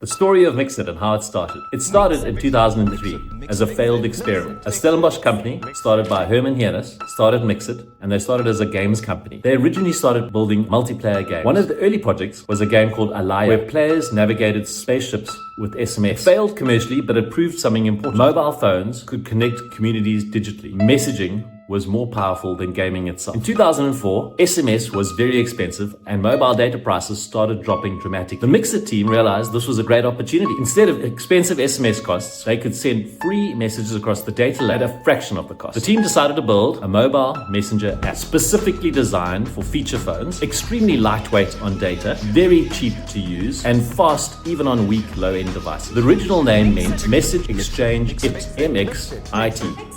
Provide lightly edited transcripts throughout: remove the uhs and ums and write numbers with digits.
The story of Mxit and how it started. It started in 2003 as a failed experiment. A Stellenbosch company started by Herman Hienis started Mxit, and they started as a games company. They originally started building multiplayer games. One of the early projects was a game called Alaya, where players navigated spaceships with SMS. It failed commercially, but it proved something important. Mobile phones could connect communities digitally. Messaging was more powerful than gaming itself. In 2004, SMS was very expensive and mobile data prices started dropping dramatically. The Mxit team realized this was a great opportunity. Instead of expensive SMS costs, they could send free messages across the data lake at a fraction of the cost. The team decided to build a mobile messenger app specifically designed for feature phones, extremely lightweight on data, very cheap to use, and fast even on weak low-end devices. The original name meant Message Exchange It, MXIT.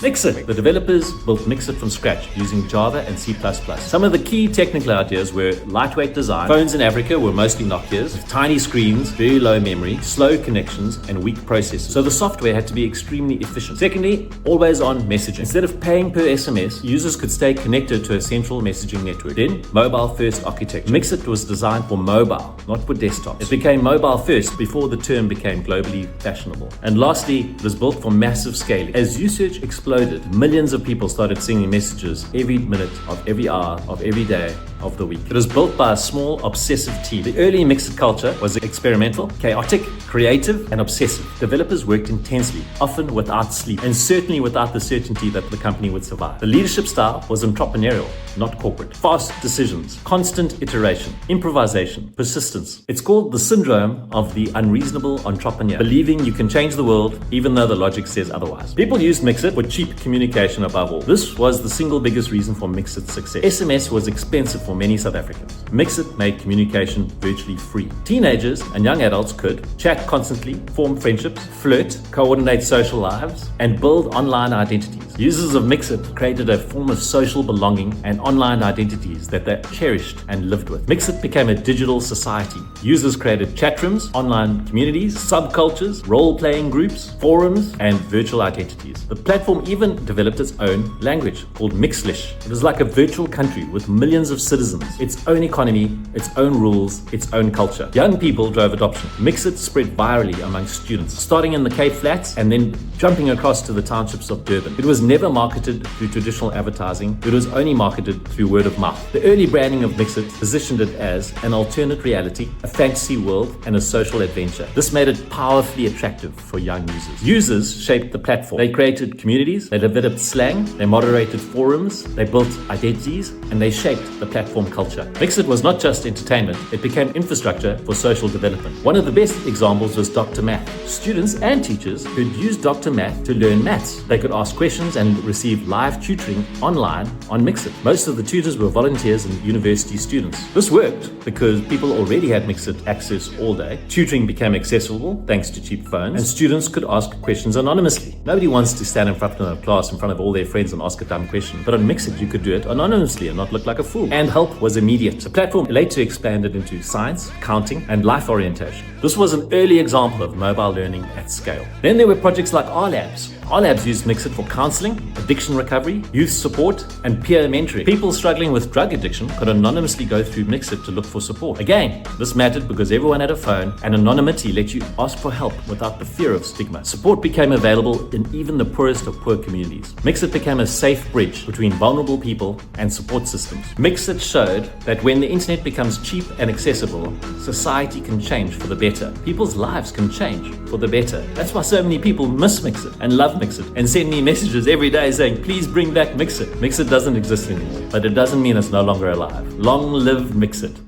Mxit. The developers built Mxit from scratch using Java and C++. Some of the key technical ideas were lightweight design. Phones in Africa were mostly Nokias, with tiny screens, very low memory, slow connections, and weak processors. So the software had to be extremely efficient. Secondly, always on messaging. Instead of paying per SMS, users could stay connected to a central messaging network. Then, mobile first architecture. Mxit was designed for mobile, not for desktop. It became mobile first before the term became globally fashionable. And lastly, it was built for massive scaling. As usage exploded, millions of people started sending messages every minute of every hour of every day of the week. It was built by a small, obsessive team. The early Mxit culture was experimental, chaotic, creative, and obsessive. Developers worked intensely, often without sleep, and certainly without the certainty that the company would survive. The leadership style was entrepreneurial, not corporate. Fast decisions, constant iteration, improvisation, persistence. It's called the syndrome of the unreasonable entrepreneur, believing you can change the world even though the logic says otherwise. People used Mxit for cheap communication above all. This was the single biggest reason for Mxit's success. SMS was expensive for many South Africans. Mxit made communication virtually free. Teenagers and young adults could chat constantly, form friendships, flirt, coordinate social lives, and build online identities. Users of Mxit created a form of social belonging and online identities that they cherished and lived with. Mxit became a digital society. Users created chat rooms, online communities, subcultures, role-playing groups, forums, and virtual identities. The platform even developed its own language called Mxlish. It was like a virtual country with millions of citizens, its own economy, its own rules, its own culture. Young people drove adoption. Mxit spread virally among students, starting in the Cape Flats and then jumping across to the townships of Durban. It was never marketed through traditional advertising. It was only marketed through word of mouth. The early branding of Mxit positioned it as an alternate reality, a fantasy world, and a social adventure. This made it powerfully attractive for young users. Users shaped the platform. They created communities, they developed slang, they moderated forums, they built identities, and they shaped the platform culture. Mxit was not just entertainment, it became infrastructure for social development. One of the best examples was Dr. Math. Students and teachers could use Dr. Math to learn maths. They could ask questions and receive live tutoring online on Mxit. Most of the tutors were volunteers and university students. This worked because people already had Mxit access all day. Tutoring became accessible thanks to cheap phones, and students could ask questions anonymously. Nobody wants to stand in front of a class in front of all their friends and ask a dumb question, but on Mxit you could do it anonymously and not look like a fool. And help was immediate. The platform later expanded into science, accounting, and life orientation. This was an early example of mobile learning at scale. Then there were projects like R Labs. R Labs used Mxit for counseling, addiction recovery, youth support, and peer mentoring. People struggling with drug addiction could anonymously go through Mxit to look for support. Again, this mattered because everyone had a phone, and anonymity let you ask for help without the fear of stigma. Support became available in even the poorest of poor communities. Mxit became a safe bridge between vulnerable people and support systems. Mxit showed that when the internet becomes cheap and accessible, society can change for the better. People's lives can change for the better. That's why so many people miss Mxit and love Mxit and send me messages every day saying, please bring back Mxit. Mxit doesn't exist anymore, but it doesn't mean it's no longer alive. Long live Mxit.